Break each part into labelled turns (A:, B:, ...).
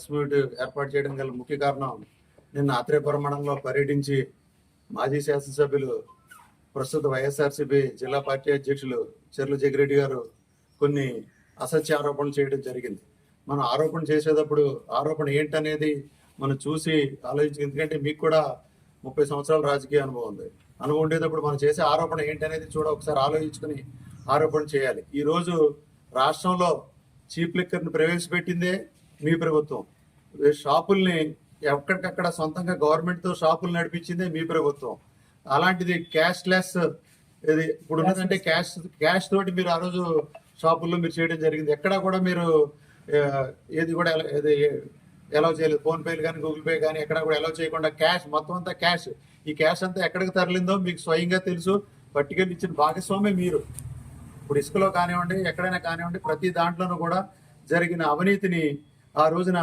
A: Press meet ఏర్పాటు చేయడం గల ముఖ్య కారణం, నిన్న ఆత్రేయపురం మండలంలో పర్యటించి మాజీ శాసనసభ్యులు ప్రస్తుత వైఎస్ఆర్సీపీ జిల్లా పార్టీ అధ్యక్షులు చెర్ల జగ్గిరెడ్డి గారు కొన్ని అసత్య ఆరోపణలు చేయడం జరిగింది. మనం ఆరోపణ చేసేటప్పుడు ఆరోపణ ఏంటనేది మనం చూసి ఆలోచించి, ఎందుకంటే మీకు కూడా 30 సంవత్సరాల రాజకీయ అనుభవం ఉంది. అనుభవం ఉండేటప్పుడు మనం చేసే ఆరోపణ ఏంటనేది ఒకసారి ఆలోచించుకుని ఆరోపణ చేయాలి. ఈరోజు రాష్ట్రంలో చీప్ లిక్కర్ని ప్రవేశపెట్టిందే మీ ప్రభుత్వం. షాపుల్ని ఎక్కడికక్కడ సొంతంగా గవర్నమెంట్తో షాపులు నడిపించిందే మీ ప్రభుత్వం. అలాంటిది క్యాష్లెస్, ఇది ఇప్పుడు ఉన్నదంటే క్యాష్ తోటి మీరు ఆ రోజు షాపుల్లో మీరు చేయడం జరిగింది. ఎక్కడా కూడా మీరు ఏది కూడా అలౌ చేయలేదు. ఫోన్పేలు కానీ గూగుల్ పే కానీ ఎక్కడా కూడా అలౌ చేయకుండా క్యాష్, మొత్తం అంతా క్యాష్. ఈ క్యాష్ అంతా ఎక్కడికి తరలిందో మీకు స్వయంగా తెలుసు. పట్టుకెళ్ళి ఇచ్చిన భాగస్వామి మీరు. ఇప్పుడు ఇసుకలో కానివ్వండి, ఎక్కడైనా కానివ్వండి, ప్రతి దాంట్లోనూ కూడా జరిగిన అవినీతిని ఆ రోజున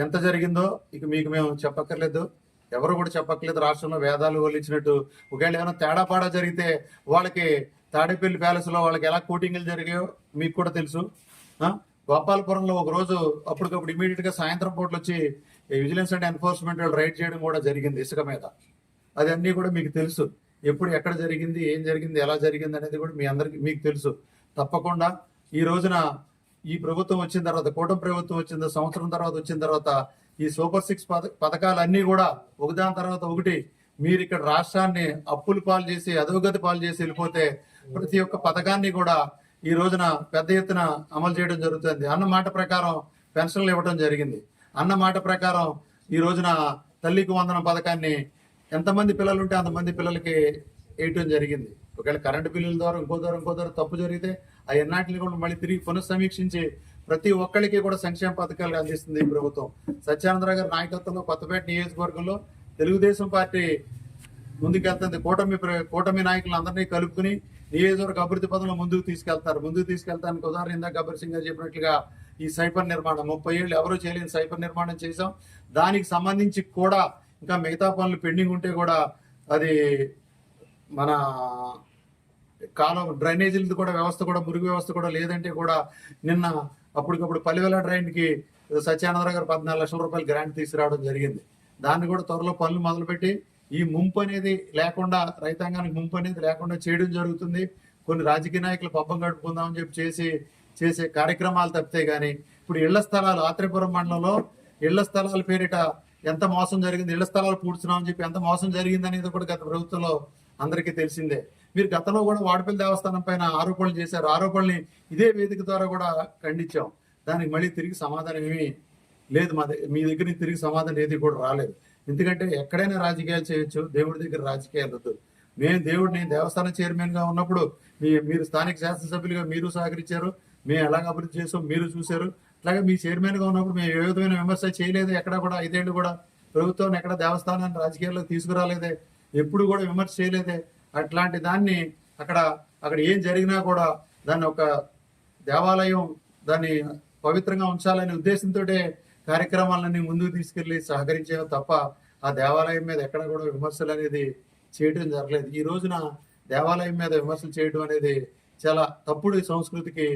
A: ఎంత జరిగిందో ఇక మీకు మేము చెప్పక్కర్లేదు, ఎవరు కూడా చెప్పక్కర్లేదు. రాష్ట్రంలో వేదాలు వల్లించినట్టు ఒకవేళ ఏమైనా తేడాపాడా జరిగితే వాళ్ళకి తాడేపల్లి ప్యాలెస్లో వాళ్ళకి ఎలా కోటింగ్లు జరిగాయో మీకు కూడా తెలుసు. గోపాలపురంలో ఒక రోజు అప్పటికప్పుడు ఇమీడియట్గా సాయంత్రం పూటలు వచ్చి విజిలెన్స్ అండ్ ఎన్ఫోర్స్మెంట్ వాళ్ళు రైడ్ చేయడం కూడా జరిగింది ఇసుక మీద. అది అన్నీ కూడా మీకు తెలుసు. ఎప్పుడు ఎక్కడ జరిగింది, ఏం జరిగింది, ఎలా జరిగింది అనేది కూడా మీ అందరికి మీకు తెలుసు. తప్పకుండా ఈ రోజున ఈ ప్రభుత్వం వచ్చిన తర్వాత, కూటమి ప్రభుత్వం వచ్చిన సంవత్సరం తర్వాత వచ్చిన తర్వాత ఈ సూపర్ 6 పథకాలన్నీ కూడా ఒకదాని తర్వాత ఒకటి మీరు ఇక్కడ రాష్ట్రాన్ని అప్పుల పాలు చేసి, అధోగతి పాలు చేసి వెళ్ళిపోతే ప్రతి ఒక్క పథకాన్ని కూడా ఈ రోజున పెద్ద ఎత్తున అమలు చేయడం జరుగుతుంది. అన్న మాట ప్రకారం పెన్షన్లు ఇవ్వడం జరిగింది. అన్న మాట ప్రకారం ఈ రోజున తల్లికి వందనం పథకాన్ని ఎంతమంది పిల్లలు ఉంటే అంతమంది పిల్లలకి వేయటం జరిగింది. ఒకవేళ కరెంటు బిల్లుల ద్వారా ఇంకో ద్వారా తప్పు జరిగితే ఆ ఎన్నాటిని కూడా మళ్ళీ తిరిగి పునఃసమీక్షించి ప్రతి ఒక్కరికి కూడా సంక్షేమ పథకాలు అందిస్తుంది ఈ ప్రభుత్వం. సత్యానందరావు గారి నాయకత్వంలో కొత్తపేట నియోజకవర్గంలో తెలుగుదేశం పార్టీ ముందుకెళ్తుంది. కూటమి నాయకులు అందరినీ కలుపుకుని నియోజకవర్గ అభివృద్ధి పదంలో ముందుకు తీసుకెళ్తానికి ఉదాహరణ ఇందాక గబ్బర్ సింగ్ గారు చెప్పినట్లుగా ఈ సైపర్ నిర్మాణం 30 ఏళ్ళు ఎవరూ చేయలేని సైపర్ నిర్మాణం చేశాం. దానికి సంబంధించి కూడా ఇంకా మిగతా పనులు పెండింగ్ ఉంటే కూడా అది మన కాలం డ్రైనేజీలది కూడా వ్యవస్థ కూడా, మురుగు వ్యవస్థ కూడా లేదంటే కూడా నిన్న అప్పటికప్పుడు పల్లివెల డ్రైన్కి సత్యానందరావు గారు 14 లక్షల రూపాయలు గ్రాంట్ తీసుకురావడం జరిగింది. దాన్ని కూడా త్వరలో పనులు మొదలుపెట్టి ఈ ముంపు అనేది లేకుండా, రైతాంగానికి ముంపు అనేది లేకుండా చేయడం జరుగుతుంది. కొన్ని రాజకీయ నాయకులు పబ్బం గడుపుకుందామని చెప్పి చేసే కార్యక్రమాలు తప్పితే కానీ ఇప్పుడు ఇళ్ల స్థలాలు ఆత్రేయపురం మండలంలో ఇళ్ల స్థలాల పేరిట ఎంత మోసం జరిగింది, ఇళ్ల స్థలాలు పూడ్చున్నామని చెప్పి ఎంత మోసం జరిగింది అనేది కూడా గత ప్రభుత్వంలో అందరికీ తెలిసిందే. మీరు గతంలో కూడా వాడపల్లి దేవస్థానం పైన ఆరోపణలు చేశారు. ఆరోపణల్ని ఇదే వేదిక ద్వారా కూడా ఖండించాం. దానికి మళ్ళీ తిరిగి సమాధానం ఏమీ లేదు. మీ దగ్గర నుంచి తిరిగి సమాధానం ఏది కూడా రాలేదు. ఎందుకంటే ఎక్కడైనా రాజకీయాలు చేయొచ్చు, దేవుడి దగ్గర రాజకీయాలు వద్దు. నేను దేవస్థానం చైర్మన్ గా ఉన్నప్పుడు మీరు స్థానిక శాసనసభ్యులుగా మీరు సహకరించారు. మేము ఎలాగ అభివృద్ధి చేసాం మీరు చూశారు. అట్లాగే మీ చైర్మన్ గా ఉన్నప్పుడు మేము ఏ విధమైన విమర్శ చేయలేదు. ఎక్కడ కూడా 5 ఏళ్ళు కూడా ప్రభుత్వం ఎక్కడ దేవస్థానాన్ని రాజకీయాల్లో తీసుకురాలేదే, ఎప్పుడు కూడా విమర్శ చేయలేదే. అట్లాంటి దాన్ని అక్కడ ఏం జరిగినా కూడా దాన్ని ఒక దేవాలయం, దాన్ని పవిత్రంగా ఉంచాలనే ఉద్దేశంతో కార్యక్రమాలన్నీ ముందుకు తీసుకెళ్లి సహకరించేవి తప్ప ఆ దేవాలయం మీద ఎక్కడ కూడా విమర్శలు అనేది చేయడం జరగలేదు. ఈ రోజున దేవాలయం మీద విమర్శలు చేయడం అనేది చాలా తప్పుడు సంస్కృతికి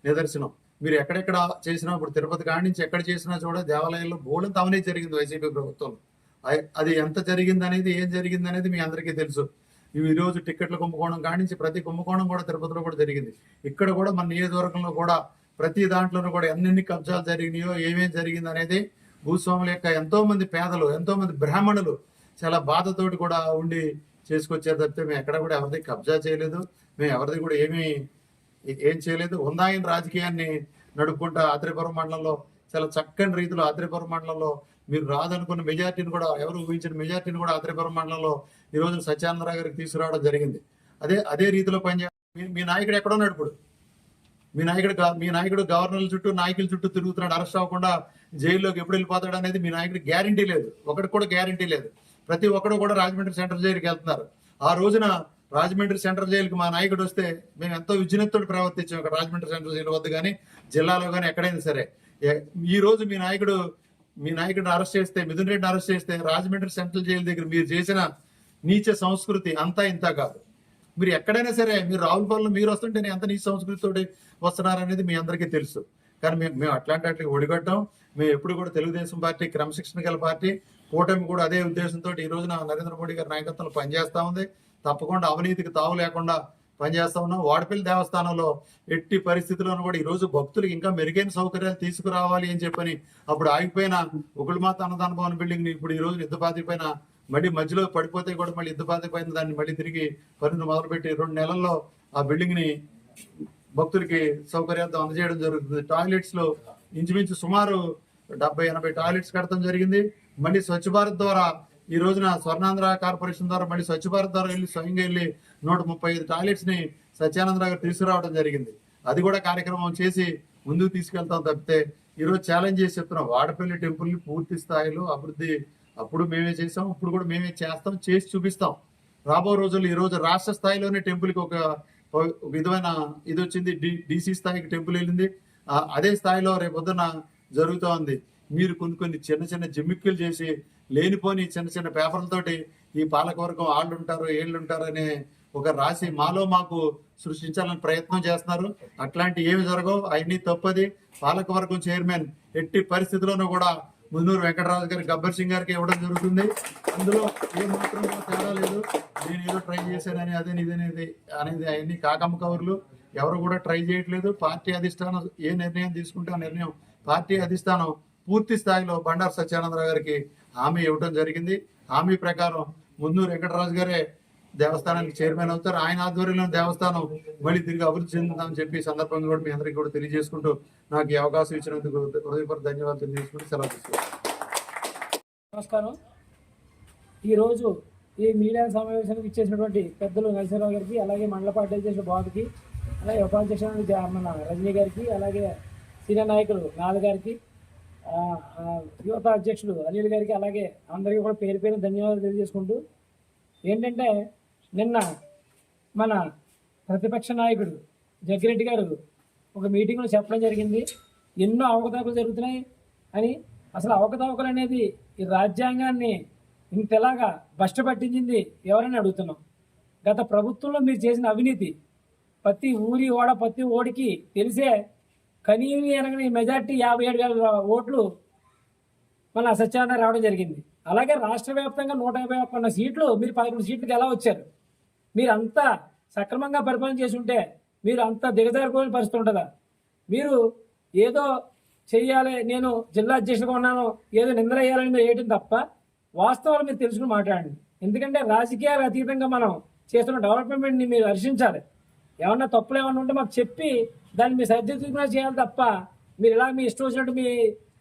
A: నిదర్శనం. మీరు ఎక్కడెక్కడ చేసినా, ఇప్పుడు తిరుపతి కాడి నుంచి ఎక్కడ చేసినా చూడ దేవాలయంలో బోలంత అవినీతి జరిగింది వైసీపీ ప్రభుత్వం. అది ఎంత జరిగింది అనేది, ఏం జరిగింది అనేది మీ అందరికీ తెలుసు. ఈ రోజు టిక్కెట్ల కుంభకోణం కాడి నుంచి ప్రతి కుంభకోణం కూడా తిరుపతిలో కూడా జరిగింది. ఇక్కడ కూడా మన నియోజకవర్గంలో కూడా ప్రతి దాంట్లోనూ కూడా ఎన్ని కబ్జాలు జరిగినాయో, ఏమేం జరిగింది అనేది భూస్వాముల యొక్క ఎంతో మంది పేదలు, ఎంతో మంది బ్రాహ్మణులు చాలా బాధతోటి కూడా ఉండి చేసుకొచ్చారు తప్పితే మేము ఎక్కడ కూడా ఎవరిది కబ్జా చేయలేదు. మేము ఎవరిది కూడా ఏం చేయలేదు. ఉందాయిన రాజకీయాన్ని నడుపుకుంటా ఆత్రేయపురం మండలంలో చాలా చక్కని రీతిలో ఆత్రేయపురం మండలంలో మీరు రాదనుకున్న మెజార్టీని కూడా, ఎవరు ఊహించిన మెజార్టీని కూడా ఆత్రేయపురం మండలంలో ఈ రోజు సత్యానందరావు గారికి తీసుకురావడం జరిగింది. అదే రీతిలో పనిచేయాలి. మీ నాయకుడు ఎక్కడో నడుపుడు, మీ నాయకుడు గవర్నర్ల చుట్టూ, నాయకుల చుట్టూ తిరుగుతున్నాడు. అరెస్ట్ అవ్వకుండా జైల్లోకి ఎప్పుడు వెళ్ళిపోతాడు అనేది మీ నాయకుడికి గ్యారంటీ లేదు. ఒకటి కూడా గ్యారంటీ లేదు. ప్రతి ఒక్కడు కూడా రాజమండ్రి సెంట్రల్ జైలుకి వెళ్తున్నారు. ఆ రోజున రాజమండ్రి సెంట్రల్ జైలుకి మా నాయకుడు వస్తే మేము ఎంతో విజ్ఞతతో ప్రవర్తించాం. ఇక్కడ రాజమండ్రి సెంట్రల్ జైలు వద్ద కానీ, జిల్లాలో కానీ ఎక్కడైనా సరే. ఈ రోజు మీ నాయకుడిని అరెస్ట్ చేస్తే, మిథున్ రెడ్డిని అరెస్ట్ చేస్తే రాజమండ్రి సెంట్రల్ జైలు దగ్గర మీరు చేసిన నీచ సంస్కృతి అంతా ఇంత కాదు. మీరు ఎక్కడైనా సరే, మీరు రావులపాలెంలో మీరు వస్తుంటే ఎంత నీచ సంస్కృతితో వస్తున్నారనేది మీ అందరికీ తెలుసు. కానీ మేము అట్లాంటి ఒడిగట్టాం. మేము ఎప్పుడు కూడా తెలుగుదేశం పార్టీ క్రమశిక్షణ గల పార్టీ, కూటమి కూడా అదే ఉద్దేశంతో ఈ రోజున నరేంద్ర మోడీ గారి నాయకత్వంలో పనిచేస్తా ఉంది. తప్పకుండా అవినీతికి తావు లేకుండా పనిచేస్తా ఉన్నాం. వాడపల్లి దేవస్థానంలో ఎట్టి పరిస్థితుల్లోనూ కూడా ఈ రోజు భక్తులకు ఇంకా మెరుగైన సౌకర్యాలు తీసుకురావాలి అని చెప్పని అప్పుడు ఆగిపోయిన ఉగుళమాత అన్నదాన భవన్ బిల్డింగ్ ని ఇప్పుడు ఈ రోజు యుద్ధపాతి పైన మళ్ళీ మధ్యలో పడిపోతే కూడా మళ్ళీ యుద్ధపాతి పైన దాన్ని మళ్ళీ తిరిగి పనులు మొదలుపెట్టి 2 నెలల్లో ఆ బిల్డింగ్ ని భక్తులకి సౌకర్యాలతో అందజేయడం జరుగుతుంది. టాయిలెట్స్ లో ఇంచుమించు సుమారు 70-80 టాయిలెట్స్ కట్టడం జరిగింది. మళ్ళీ స్వచ్ఛ భారత్ ద్వారా ఈ రోజున స్వర్ణాంధ్ర కార్పొరేషన్ ద్వారా మళ్ళీ స్వచ్ఛ భారత్ ద్వారా స్వయంగా వెళ్ళి 135 టాయిలెట్స్ ని సత్యానంద గారు తీసుకురావడం జరిగింది. అది కూడా కార్యక్రమం చేసి ముందుకు తీసుకెళ్తాం తప్పితే ఈరోజు ఛాలెంజ్ చేసి చెప్తున్నాం. వాడపల్లి టెంపుల్ ని పూర్తి స్థాయిలో అభివృద్ధి అప్పుడు మేమే చేసాం, ఇప్పుడు కూడా మేమే చేస్తాం, చేసి చూపిస్తాం. రాబో రోజుల్లో ఈ రోజు రాష్ట్ర స్థాయిలోనే టెంపుల్ కి ఒక విధమైన ఇది వచ్చింది. DC స్థాయికి టెంపుల్ వెళ్ళింది. అదే స్థాయిలో రేపొద్దున జరుగుతూ ఉంది. మీరు కొన్ని చిన్న జిమ్మిక్కులు చేసి లేనిపోని చిన్న పేపర్లతోటి ఈ పాలకవర్గం వాళ్ళు ఉంటారు ఏళ్ళు ఉంటారు అనే ఒక రాసి మాకు సృష్టించాలని ప్రయత్నం చేస్తున్నారు. అట్లాంటి ఏమి జరగవు, అవన్నీ తప్పది. పాలకవర్గం చైర్మన్ ఎట్టి పరిస్థితుల్లోనూ కూడా మున్నూరు వెంకటరాజు గారి, గబ్బర్ సింగ్ గారికి ఇవ్వడం జరుగుతుంది. అందులో ఏ మాత్రం తేడా లేదు. నేను ఏదో ట్రై చేశానని ఇదేనేది అనేది అవన్నీ కాకమ్మ కవర్లు. ఎవరు కూడా ట్రై చేయట్లేదు. పార్టీ అధిష్టానం ఏ నిర్ణయం తీసుకుంటే ఆ నిర్ణయం పార్టీ అధిష్టానం పూర్తి స్థాయిలో బండారు సత్యానందరావు గారికి హామీ ఇవ్వడం జరిగింది. హామీ ప్రకారం మున్నూరు వెంకటరాజు గారే దేవస్థానానికి చైర్మన్ అవుతారు. ఆయన ఆధ్వర్యంలో దేవస్థానం మళ్ళీ తిరిగి అభివృద్ధి చెందుతుందని చెప్పి సందర్భంగా కూడా మీ అందరికీ కూడా తెలియజేసుకుంటూ నాకు ఈ అవకాశం ఇచ్చినందుకు హృదయపూర్వక ధన్యవాదాలు తెలియజేసుకుంటూ సెలవు తీసుకుంటాను.
B: నమస్కారం. ఈరోజు ఈ మీడియా సమావేశానికి ఇచ్చేసినటువంటి పెద్దలు నరసింహరావు గారికి, అలాగే మండల పార్టీ అధ్యక్షుడు బాబుకి, అలాగే ఉపాధ్యక్షుడు మన రజనీ గారికి, అలాగే సీనియర్ నాయకులు నాలుగు గారికి, యువత అధ్యక్షుడు అనిల్ గారికి, అలాగే అందరికీ కూడా పేరు పేరు ధన్యవాదాలు తెలియజేసుకుంటూ, ఏంటంటే నిన్న మన ప్రతిపక్ష నాయకుడు జగ్గిరెడ్డి గారు ఒక మీటింగ్లో చెప్పడం జరిగింది, ఎన్నో అవకతవకలు జరుగుతున్నాయి అని. అసలు అవకతవకలు అనేది ఈ రాజ్యాంగాన్ని ఇంతలాగా బస్ట పట్టించింది ఎవరని అడుగుతున్నాం. గత ప్రభుత్వంలో మీరు చేసిన అవినీతి ప్రతి ప్రతి ఓడికి తెలిసే కనీవి ఎనగని మెజార్టీ 57,000 ఓట్లు మన సత్యానంద రావడం జరిగింది. అలాగే రాష్ట్ర వ్యాప్తంగా 151 సీట్లు, మీరు 11 సీట్లకు ఎలా వచ్చారు? మీరు అంతా సక్రమంగా పరిపాలన చేసి ఉంటే మీరు అంత దిగజారిపోయిన పరిస్థితి ఉంటుందా? మీరు ఏదో చెయ్యాలి, నేను జిల్లా అధ్యక్షుడిగా ఉన్నాను, ఏదో నిందలేయాలని మీరు వేయటం తప్ప వాస్తవాలు మీరు తెలుసుకుని మాట్లాడండి. ఎందుకంటే రాజకీయాలు అతీతంగా మనం చేస్తున్న డెవలప్మెంట్ని మీరు హర్షించాలి. ఏమన్నా తప్పులు ఏమన్నా ఉంటే మాకు చెప్పి దాన్ని మీరు సరిదిద్దుకునే చేయాలి తప్ప మీరు ఇలా మీ ఇష్టం వచ్చినట్టు మీ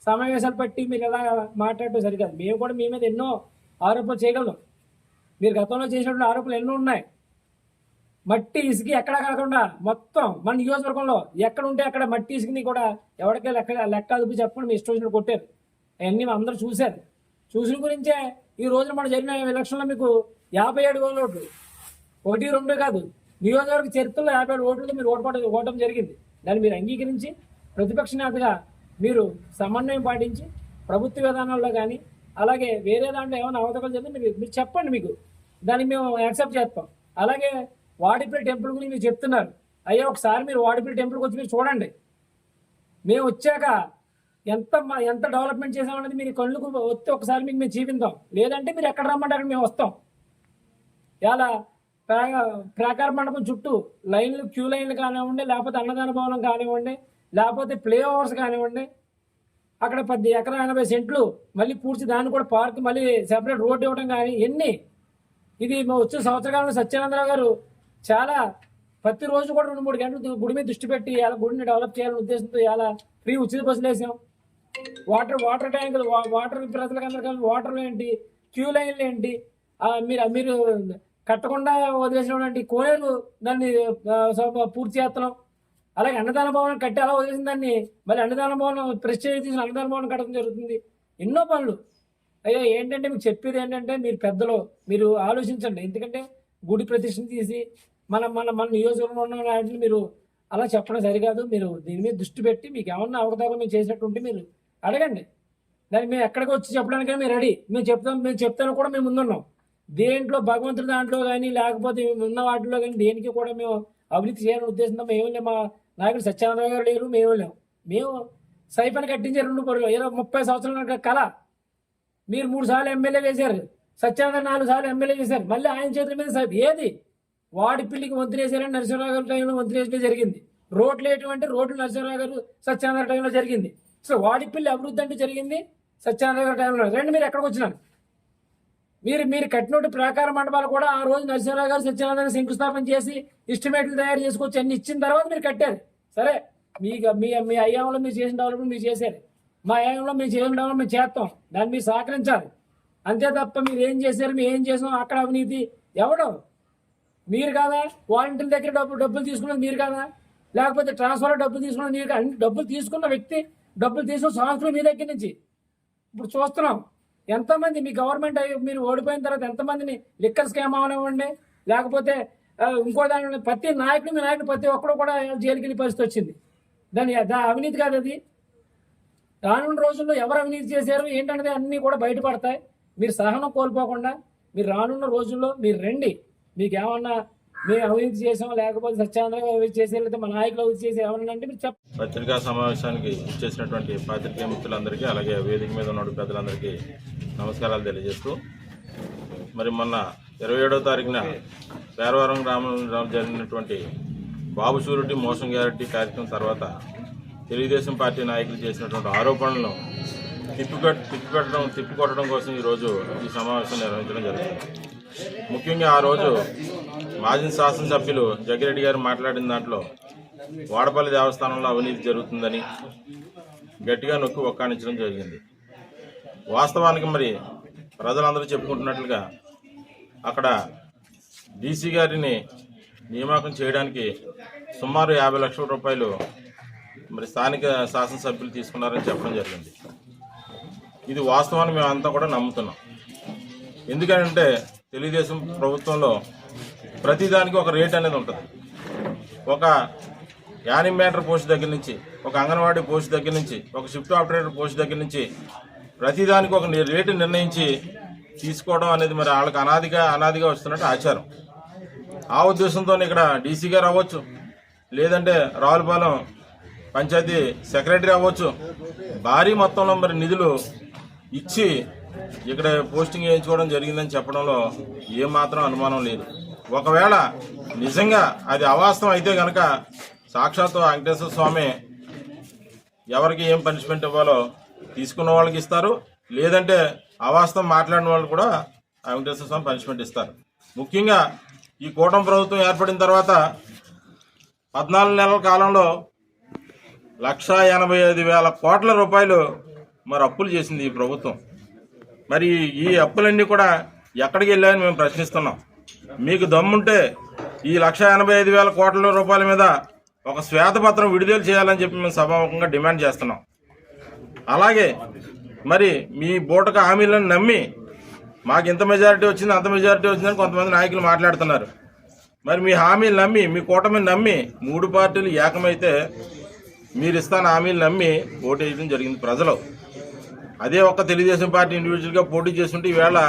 B: సమావేశాలు పెట్టి మీరు ఇలా మాట్లాడటం సరికాదు. మేము కూడా మీ మీద ఎన్నో ఆరోపణలు చేయగలం. మీరు గతంలో చేసినటువంటి ఆరోపణలు ఎన్నో ఉన్నాయి. మట్టి ఇసుక ఎక్కడా కాకుండా మొత్తం మన నియోజకవర్గంలో ఎక్కడ ఉంటే అక్కడ మట్టి ఇసుకని కూడా ఎవరికే లెక్క అదుపు చెప్పకుండా మీ ఇష్టం వచ్చినట్టు కొట్టారు. అవన్నీ అందరూ చూశారు. చూసిన గురించే ఈ రోజున మనం జరిగిన ఎలక్షన్లో మీకు 57,000 ఓట్లు, 1-2 కాదు, నియోజకవర్గ చరిత్రలో 57 ఓట్లతో మీరు ఓటం జరిగింది. దాన్ని మీరు అంగీకరించి ప్రతిపక్ష నేతగా మీరు సమన్వయం పాటించి ప్రభుత్వ విధానాల్లో కానీ అలాగే వేరే దాంట్లో ఏమైనా అవతకలు జరిగితే మీరు చెప్పండి, మీకు దాన్ని మేము యాక్సెప్ట్ చేస్తాం. అలాగే వాడిపల్లి టెంపుల్ గురించి మీరు చెప్తున్నారు. అయ్యా ఒకసారి మీరు వాడిపల్లి టెంపుల్కి వచ్చి మీరు చూడండి. మేము వచ్చాక ఎంత డెవలప్మెంట్ చేసామనేది మీరు కళ్ళకు వస్తే ఒకసారి మీకు మేము చూపిద్దాం. లేదంటే మీరు ఎక్కడ రమ్మంటే అక్కడ మేము వస్తాం. ఇలా ప్రాకార మండపం చుట్టూ లైన్లు, క్యూ లైన్లు కానివ్వండి, లేకపోతే అన్నదాన భవనం కానివ్వండి, లేకపోతే ప్లే ఓవర్స్ కానివ్వండి, అక్కడ 10 ఎకరా 80 సెంట్లు మళ్ళీ పూడ్చి దాన్ని కూడా పార్క్ మళ్ళీ సెపరేట్ రోడ్డు ఇవ్వడం కానీ ఎన్ని, ఇది వచ్చే సంవత్సరకాలంలో సత్యానందరావు గారు చాలా ప్రతిరోజు కూడా 2-3 గంటలు గుడి మీద దృష్టి పెట్టి ఇలా గుడిని డెవలప్ చేయాలనే ఉద్దేశంతో ఇలా ఫ్రీ ఉచిత బస్సులు వేసాం. వాటర్ ట్యాంకులు, వాటర్ ప్రజలకు వాటర్లు ఏంటి, క్యూ లైన్లు ఏంటి, మీరు కట్టకుండా వదిలేసినటువంటి కోనేరు దాన్ని పూర్తి చేస్తున్నాం. అలాగే అన్నదాన భవనం కట్టి అలా వదిలేసిన దాన్ని మళ్ళీ అన్నదాన భవనం ప్రెస్టేజ్ తీసిన అన్నదాన భవనం కట్టడం జరుగుతుంది. ఎన్నో పనులు. అయ్యో ఏంటంటే మీకు చెప్పేది ఏంటంటే మీరు పెద్దలు మీరు ఆలోచించండి. ఎందుకంటే గుడి ప్రతిష్టను తీసి మన నియోజకవర్గంలో ఉన్న వాటిని మీరు అలా చెప్పడం సరికాదు. మీరు దీని మీద దృష్టి పెట్టి మీకు ఏమన్నా అవకతవకలు మేము చేసినట్టుంటే మీరు అడగండి. దాన్ని మేము ఎక్కడికి వచ్చి చెప్పడానికైనా మేము రెడీ. మేము చెప్తాను కూడా మేము ముందున్నాం. దేంట్లో భగవంతుడి దాంట్లో కానీ లేకపోతే ఉన్న వాటిలో కానీ దేనికి కూడా మేము అభివృద్ధి చేయాలని ఉద్దేశంతో మేము మా నాయకుడు సత్యానందరావు గారు లేరు, మేము లేము. మేము సైపన్ కట్టించే 30 సంవత్సరాల కళ. మీరు 3 సార్లు ఎమ్మెల్యే చేశారు, సత్యానంద 4 సార్లు ఎమ్మెల్యే చేశారు. మళ్ళీ ఆయన చేతుల మీద ఏది వాడిపిల్లికి వంతులు వేసారని నరసింహరావు గారి టైంలో వంతులు వేసే జరిగింది. రోడ్లు వేయటం రోడ్లు నరసింహరావు గారు సత్యానంద టైంలో జరిగింది. సో వాడిపిల్లి అభివృద్ధి అంటే జరిగింది సత్యానంద గారి టైంలో. రండి మీరు ఎక్కడికి వచ్చినారు. మీరు కట్టినట్టు ప్రాకార మండపాలు కూడా ఆ రోజు నరసింహరావు గారు సత్యానంద శంకుస్థాపన చేసి ఎస్టిమేట్లు తయారు చేసుకొచ్చి అన్ని ఇచ్చిన తర్వాత మీరు కట్టారు. సరే, మీ అయ్యాంలో మీరు చేసిన డెవలప్మెంట్ మీరు చేశారు, మా అయ్యాంలో మేము చేసిన డెవలప్మెంట్ చేస్తాం, దాన్ని మీరు సహకరించాలి. అంతే తప్ప మీరు ఏం చేశారు, మేము ఏం చేసాం, అక్కడ అవినీతి ఎవడం మీరు కాదా? వాలంటీర్ల దగ్గర డబ్బులు తీసుకున్నది మీరు కాదా? లేకపోతే ట్రాన్స్ఫర్ డబ్బులు తీసుకున్నది మీరు కాదా? డబ్బులు తీసుకున్న వ్యక్తి, డబ్బులు తీసుకున్న సంవత్సరం మీ దగ్గర నుంచి ఇప్పుడు చూస్తున్నాం. ఎంతమంది మీ గవర్నమెంట్ మీరు ఓడిపోయిన తర్వాత ఎంతమందిని లిక్కర్ స్కామ్ అవనివ్వండి, లేకపోతే ఇంకో దాని ప్రతి నాయకుడు, మీ నాయకుడు ప్రతి ఒక్కరు కూడా జైలుకి వెళ్ళే పరిస్థితి వచ్చింది. దాని అవినీతి కాదు అది. రానున్న రోజుల్లో ఎవరు అవినీతి చేశారు ఏంటనేది అన్నీ కూడా బయటపడతాయి. మీరు సహనం కోల్పోకుండా మీరు రానున్న రోజుల్లో మీరు రండి. మీకు ఏమన్నా మేము అవినీతి చేసాం, లేకపోతే సత్యానందంగా అవినీతి చేసే, లేకపోతే మా నాయకులు అవినీతి చేసి ఏమన్నా అంటే మీరు చెప్పండి.
C: పత్రికా సమావేశానికి ఇచ్చేసినటువంటి పాత్రికేయ మిత్రులందరికీ, అలాగే వేదిక మీద ఉన్న పెద్దలందరికీ నమస్కారాలు తెలియజేస్తూ, మరి మొన్న 27వ తారీఖున పేరవరం గ్రామంలో జరిగినటువంటి బాబు షూరిటీ మోసం గ్యారెంటీ కార్యక్రమం తర్వాత తెలుగుదేశం పార్టీ నాయకులు చేసినటువంటి ఆరోపణలను తిప్పికొట్టడం కోసం ఈరోజు ఈ సమావేశం నిర్వహించడం జరుగుతుంది. ముఖ్యంగా ఆ రోజు మాజీ శాసనసభ్యులు జగ్గిరెడ్డి గారు మాట్లాడిన దాంట్లో వాడపల్లి దేవస్థానంలో అవినీతి జరుగుతుందని గట్టిగా నొక్కి ఒక్కానించడం జరిగింది. వాస్తవానికి మరి ప్రజలందరూ చెప్పుకుంటున్నట్లుగా అక్కడ డీసీ గారిని నియామకం చేయడానికి సుమారు 50 లక్షల రూపాయలు మరి స్థానిక శాసనసభ్యులు తీసుకున్నారని చెప్పడం జరిగింది. ఇది వాస్తవాన్ని మేమంతా కూడా నమ్ముతున్నాం. ఎందుకంటే తెలుగుదేశం ప్రభుత్వంలో ప్రతిదానికి ఒక రేట్ అనేది ఉంటుంది. ఒక యానిమేటర్ పోస్ట్ దగ్గర నుంచి, ఒక అంగన్వాడీ పోస్ట్ దగ్గర నుంచి, ఒక షిఫ్ట్ ఆపరేటర్ పోస్ట్ దగ్గర నుంచి ప్రతిదానికి ఒక రేటు నిర్ణయించి తీసుకోవడం అనేది మరి వాళ్ళకి అనాదిగా వస్తున్నట్టు ఆచారం. ఆ ఉద్దేశంతో ఇక్కడ డీసీ గారు అవ్వచ్చు, లేదంటే రావులపాలెం పంచాయతీ సెక్రటరీ అవ్వచ్చు, భారీ మొత్తంలో మరి నిధులు ఇచ్చి ఇక్కడ పోస్టింగ్ వేయించుకోవడం జరిగిందని చెప్పడంలో ఏమాత్రం అనుమానం లేదు. ఒకవేళ నిజంగా అది అవాస్తవం అయితే కనుక సాక్షాత్తు వెంకటేశ్వర స్వామి ఎవరికి ఏం పనిష్మెంట్ ఇవ్వాలో తీసుకున్న వాళ్ళకి ఇస్తారు, లేదంటే అవాస్తవం మాట్లాడిన వాళ్ళు కూడా వెంకటేశ్వర స్వామి పనిష్మెంట్ ఇస్తారు. ముఖ్యంగా ఈ కూటమి ప్రభుత్వం ఏర్పడిన తర్వాత 14 నెలల కాలంలో 1,85,000 కోట్ల రూపాయలు మరి అప్పులు చేసింది ఈ ప్రభుత్వం. మరి ఈ అప్పులన్నీ కూడా ఎక్కడికి వెళ్ళాయని మేము ప్రశ్నిస్తున్నాం. మీకు దమ్ముంటే ఈ 1,85,000 కోట్ల రూపాయల మీద ఒక శ్వేతపత్రం విడుదల చేయాలని చెప్పి మేము సభాముఖంగా డిమాండ్ చేస్తున్నాం. అలాగే మరి మీ బూటక హామీలను నమ్మి మాకు ఇంత మెజారిటీ వచ్చింది, అంత మెజారిటీ వచ్చిందని కొంతమంది నాయకులు మాట్లాడుతున్నారు. మరి మీ హామీలు నమ్మి, మీ కూటమిని నమ్మి 3 పార్టీలు ఏకమైతే మీరు ఇస్తాను హామీలు నమ్మి ఓటు వేయడం జరిగింది ప్రజలు. అదే ఒక్క తెలుగుదేశం పార్టీ ఇండివిజువల్గా పోటీ చేస్తుంటే ఈవేళ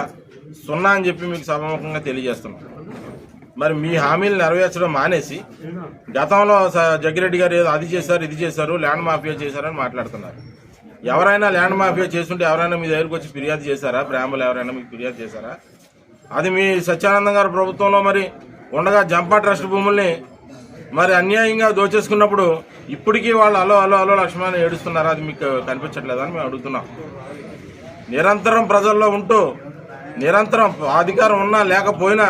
C: 0 అని చెప్పి మీకు సభాముఖంగా తెలియజేస్తున్నాం. మరి మీ హామీలు నెరవేర్చడం మానేసి గతంలో జగ్గిరెడ్డి గారు ఏదో అది చేశారు, ఇది చేశారు, ల్యాండ్ మాఫియా చేశారని మాట్లాడుతున్నారు. ఎవరైనా ల్యాండ్ మాఫియా చేస్తుంటే ఎవరైనా మీ దగ్గరకు వచ్చి ఫిర్యాదు చేశారా? బ్రాహ్మణులు ఎవరైనా మీకు ఫిర్యాదు చేశారా? అది మీ సత్యానందం గారి ప్రభుత్వంలో మరి ఉండగా జంపా ట్రస్ట్ భూముల్ని మరి అన్యాయంగా దోచేసుకున్నప్పుడు ఇప్పటికీ వాళ్ళు అలో లక్ష్మణ్ ఏడుస్తున్నారా? అది మీకు కనిపించట్లేదని మేము అడుగుతున్నాం. నిరంతరం ప్రజల్లో ఉంటూ నిరంతరం అధికారం ఉన్నా లేకపోయినా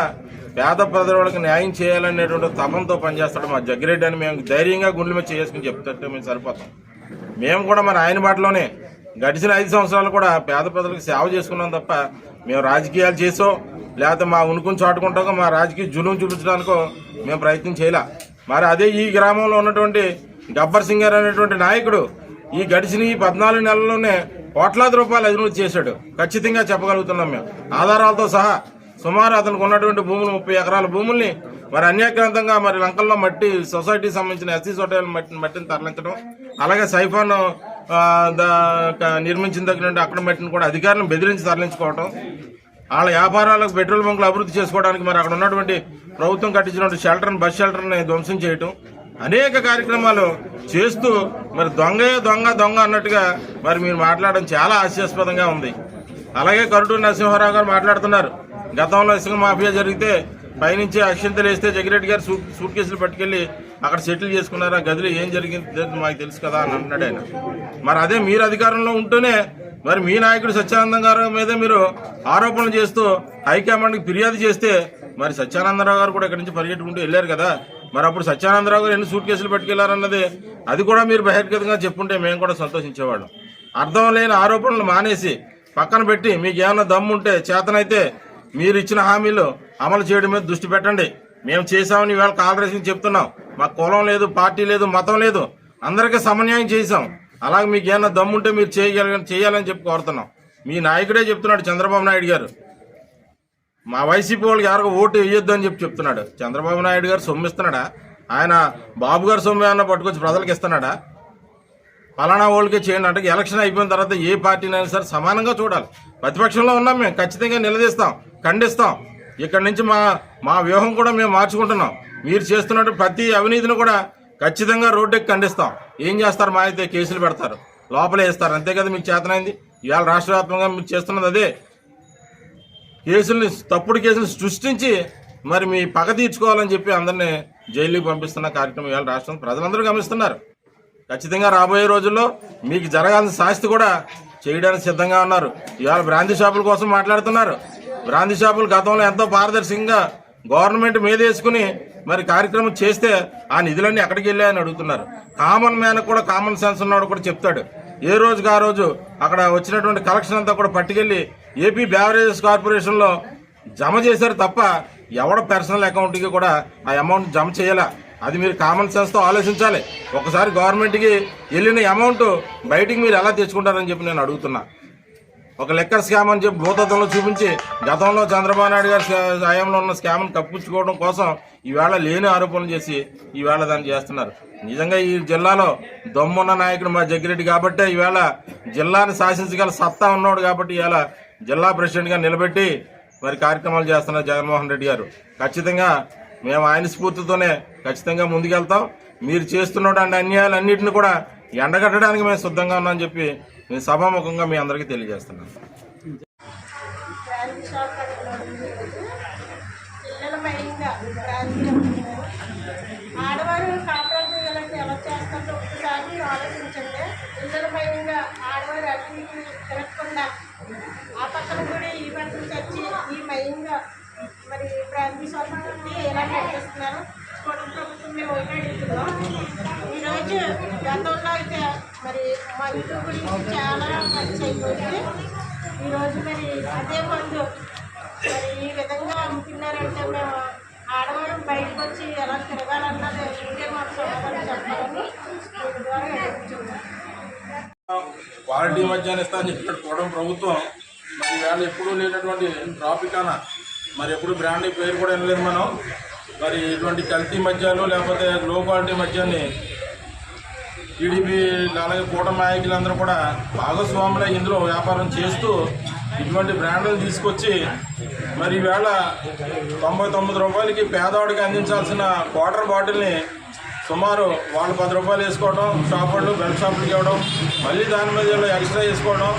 C: పేద ప్రజలకు న్యాయం చేయాలనేటువంటి తపంతో పనిచేస్తాడు మా జగ్గిరెడ్డి అని మేము ధైర్యంగా గుండెల మీద చేసుకుని చెప్తుంటే మేము సరిపోతాం. మేము కూడా మరి ఆయన బాటలోనే గడిచిన 5 సంవత్సరాలు కూడా పేద ప్రజలకు సేవ చేసుకున్నాం తప్ప మేము రాజకీయాలు చేసో లేకపోతే మా ఉనుకుని చాటుకుంటాకో మా రాజకీయ జులుం చూపించడానికో మేము ప్రయత్నం చేయలే. మరి అదే ఈ గ్రామంలో ఉన్నటువంటి గబ్బర్ సింగ్ గారు అనేటువంటి నాయకుడు ఈ గడిచిన ఈ 14 నెలల్లోనే కోట్లాది రూపాయలు అభివృద్ధి చేశాడు. ఖచ్చితంగా చెప్పగలుగుతున్నాం మేము ఆధారాలతో సహా. సుమారు అతనికి ఉన్నటువంటి భూములు 30 ఎకరాల భూముల్ని మరి అన్యాక్రాంతంగా మరి లంకల్లో మట్టి సొసైటీకి సంబంధించిన ఎస్సీ సొసైటీ మట్టిని తరలించడం, అలాగే సైఫాన్ నిర్మించిన దగ్గర నుండి అక్కడ మట్టిని కూడా అధికారులను బెదిరించి తరలించుకోవడం, వాళ్ళ వ్యాపారాలకు పెట్రోల్ బంకులు అభివృద్ధి చేసుకోవడానికి మరి అక్కడ ఉన్నటువంటి ప్రభుత్వం కట్టించినటువంటి బస్ షెల్టర్ని ధ్వంసం చేయటం, అనేక కార్యక్రమాలు చేస్తూ మరి దొంగ దొంగ అన్నట్టుగా మరి మీరు మాట్లాడడం చాలా హాస్యాస్పదంగా ఉంది. అలాగే కరుటూరి నరసింహారావు గారు మాట్లాడుతున్నారు, గతంలో ఇసుక మాఫియా జరిగితే పైనుంచి అక్షింతలు వేస్తే జగిరెడ్డి గారు సూట్ కేసులు పట్టుకెళ్లి అక్కడ సెటిల్ చేసుకున్నారు, ఆ గదిలో ఏం జరిగింది మాకు తెలుసు కదా అని అంటున్నాడు ఆయన. మరి అదే మీరు అధికారంలో ఉంటూనే మరి మీ నాయకుడు సత్యానందం గారి మీద మీరు ఆరోపణలు చేస్తూ హైకమాండ్కి ఫిర్యాదు చేస్తే మరి సత్యానందరావు గారు కూడా ఇక్కడి నుంచి పరిగెట్టుకుంటూ వెళ్ళారు కదా. మరి అప్పుడు సత్యానందరావు గారు ఎన్ని సూట్ కేసులు పట్టుకెళ్లారన్నది అది కూడా మీరు బహిర్గతంగా చెప్పుంటే మేము కూడా సంతోషించేవాళ్ళం. అర్థం లేని ఆరోపణలు మానేసి పక్కన పెట్టి మీకు ఏమైనా దమ్ముంటే చేతనైతే మీరు ఇచ్చిన హామీలు అమలు చేయడం మీద దృష్టి పెట్టండి. మేము చేశామని ఇవాళ కాంగ్రెస్కి చెప్తున్నాం. మాకు కులం లేదు, పార్టీ లేదు, మతం లేదు, అందరికీ సమన్యాయం చేశాం. అలాగే మీకు ఏమైనా దమ్ముంటే మీరు చేయాలని చెప్పి కోరుతున్నాం. మీ నాయకుడే చెప్తున్నాడు, చంద్రబాబు నాయుడు గారు మా వైసీపీ వాళ్ళకి ఎవరికి ఓటు వేయొద్దు అని చెప్తున్నాడు. చంద్రబాబు నాయుడు గారు సొమ్మిస్తున్నాడా? ఆయన బాబు గారు సొమ్ము ఏమన్నా పట్టుకొచ్చి ప్రజలకు ఇస్తున్నాడా? పలానా వాళ్ళకే చేయండి అంటే ఎలక్షన్ అయిపోయిన తర్వాత ఏ పార్టీనైనా సరే సమానంగా చూడాలి. ప్రతిపక్షంలో ఉన్నాం, మేము ఖచ్చితంగా నిలదీస్తాం, ఖండిస్తాం. ఇక్కడి నుంచి మా వ్యూహం కూడా మేము మార్చుకుంటున్నాం. మీరు చేస్తున్నట్టు ప్రతి అవినీతిని కూడా ఖచ్చితంగా రోడ్డుకి ఖండిస్తాం. ఏం చేస్తారు? మా అయితే కేసులు పెడతారు, లోపలే వేస్తారు, అంతే కదా మీకు చేతనైంది. ఇవాళ రాష్ట్ర వ్యాప్తంగా మీరు చేస్తున్నది అదే. తప్పుడు కేసులు సృష్టించి మరి మీ పగ తీర్చుకోవాలని చెప్పి అందరినీ జైలుకి పంపిస్తున్న కార్యక్రమం ఇవాళ రాష్ట్రం ప్రజలందరూ గమనిస్తున్నారు. ఖచ్చితంగా రాబోయే రోజుల్లో మీకు జరగాల్సిన శాస్తి కూడా చేయడానికి సిద్ధంగా ఉన్నారు. ఇవాళ బ్రాందీ షాపుల కోసం మాట్లాడుతున్నారు. బ్రాందీ షాపులు గతంలో ఎంతో పారదర్శకంగా గవర్నమెంట్ మీద వేసుకుని మరి కార్యక్రమం చేస్తే ఆ నిధులన్నీ ఎక్కడికి వెళ్ళాయని అడుగుతున్నారు. కామన్ మ్యాన్ కూడా కామన్ సెన్స్ ఉన్నవాడు కూడా చెప్తాడు. ఏ రోజుకి ఆ రోజు అక్కడ వచ్చినటువంటి కలెక్షన్ అంతా కూడా పట్టుకెళ్లి ఏపీ బ్యావరేజెస్ కార్పొరేషన్లో జమ చేశారు తప్ప ఎవడ పర్సనల్ అకౌంట్కి కూడా ఆ అమౌంట్ జమ చేయాల. అది మీరు కామన్ సెన్స్తో ఆలోచించాలి. ఒకసారి గవర్నమెంట్కి వెళ్ళిన అమౌంట్ బయటికి మీరు ఎలా తెచ్చుకుంటారని చెప్పి నేను అడుగుతున్నా. ఒక లెక్కర్ స్కామ్ అని చెప్పి భూతత్వంలో చూపించి గతంలో చంద్రబాబు నాయుడు గారి హయాంలో ఉన్న స్కామ్ను కప్పించుకోవడం కోసం ఈవేళ లేని ఆరోపణలు చేసి ఈవేళ దాన్ని చేస్తున్నారు. నిజంగా ఈ జిల్లాలో దమ్మున్న నాయకుడు మా జగ్గిరెడ్డి కాబట్టే ఈవేళ జిల్లాని శాసించగల సత్తా ఉన్నవాడు కాబట్టి ఇవాళ జిల్లా ప్రెసిడెంట్గా నిలబెట్టి మరి కార్యక్రమాలు చేస్తున్నారు జగన్మోహన్ రెడ్డి గారు. ఖచ్చితంగా మేము ఆయన స్ఫూర్తితోనే ఖచ్చితంగా ముందుకెళ్తాం. మీరు చేస్తున్నటువంటి అన్యాయాలన్నింటినీ కూడా ఎండగట్టడానికి మేము సిద్ధంగా ఉన్నామని చెప్పి నేను సభాముఖంగా మీ అందరికీ తెలియజేస్తున్నాను.
D: ఆడవారు కాపురాలు ఎలా చేస్తారో ఒకసారి ఆలోచించండి. పిల్లలపైగా ఆడవారు అటు తిరగకుండా ఆ పక్కన కూడా ఈ పక్కన తెచ్చి ఈ మయంగా మరి ప్రాంతీ స్వాతంత్రాన్ని ఎలా నడిపిస్తున్నారు కూటమి ప్రభుత్వం మేము అడుగుతున్నాం. ఈరోజు గతంలో అయితే మరి మా ఇంటి గురించి చాలా ఖర్చు అయిపోయింది. ఈరోజు మరి అదే మందు మరి ఈ విధంగా అమ్ముతున్నారంటే మేము ఆడవారు బయటకు వచ్చి ఎలా తిరగాలన్నది ఇంకే మాకు సమాధానం చెప్పాలని వీటి ద్వారా అడుగుతున్నాం.
C: క్వాలిటీ మధ్యాహ్నం ఇస్తా అని చెప్పినట్టు కూటమి ప్రభుత్వం మరి వేళ ఎప్పుడూ లేనటువంటి ట్రాఫికానా మరి ఎప్పుడు బ్రాండ్ పేరు కూడా వినలేదు మనం. మరి ఇటువంటి కల్తీ మద్యాలు లేకపోతే లో క్వాలిటీ మద్యాన్ని టీడీపీ అలాగే కూటమి నాయకులందరూ కూడా భాగస్వాములై ఇందులో వ్యాపారం చేస్తూ ఇటువంటి బ్రాండ్లు తీసుకొచ్చి మరి ఈవేళ 99 రూపాయలకి పేదవాడికి అందించాల్సిన క్వార్టర్ బాటిల్ని సుమారు వాళ్ళు 10 రూపాయలు వేసుకోవడం, షాప్ వాళ్ళు బెల్ట్ షాపులకి ఇవ్వడం, మళ్ళీ దాని మీద ఎక్స్ట్రా వేసుకోవడం,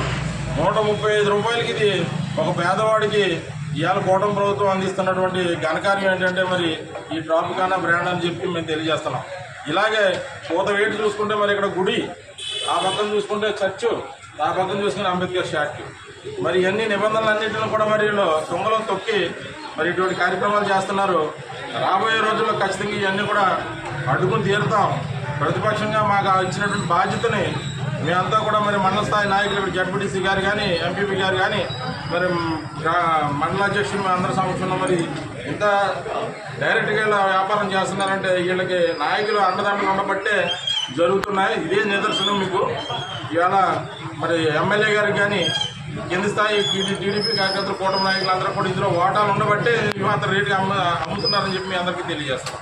C: 135 రూపాయలకి ఇది ఒక పేదవాడికి ఇవాళ కూటమి ప్రభుత్వం అందిస్తున్నటువంటి ఘనకార్యం ఏంటంటే మరి ఈ ట్రాఫికానా బ్రాండ్ అని చెప్పి మేము తెలియజేస్తున్నాం. ఇలాగే పూత వేటు చూసుకుంటే మరి ఇక్కడ గుడి, ఆ పక్కన చూసుకుంటే చర్చు, ఆ పక్కన చూసుకుంటే అంబేద్కర్ స్టాట్యూ, మరి ఇవన్నీ నిబంధనలన్నింటినీ కూడా మరి దొంగలో తొక్కి మరి ఇటువంటి కార్యక్రమాలు చేస్తున్నారు. రాబోయే రోజుల్లో ఖచ్చితంగా ఇవన్నీ కూడా అడ్డుకుని తీరుతాం. ప్రతిపక్షంగా మాకు ఇచ్చినటువంటి బాధ్యతని మేమంతా కూడా మరి మండల స్థాయి నాయకులు ఇప్పుడు జడ్పీటీసీ గారు కానీ ఎంపీపీ గారు కానీ మరి మండల అధ్యక్షులు మేము అందరి సమక్షంలో మరి ఇంత డైరెక్ట్గా ఇలా వ్యాపారం చేస్తున్నారంటే వీళ్ళకి నాయకులు అండదండలు ఉండబట్టే జరుగుతున్నాయి. ఇదే నిదర్శనం మీకు. ఇవాళ మరి ఎమ్మెల్యే గారికి కానీ కింది స్థాయి టీడీపీ కార్యకర్తలు కూటమి నాయకులు అందరూ కూడా ఇందులో ఓటాలు ఉండబట్టే ఇవాళ రేటుగా అమ్ముతున్నారని చెప్పి మీ అందరికీ తెలియజేస్తాం.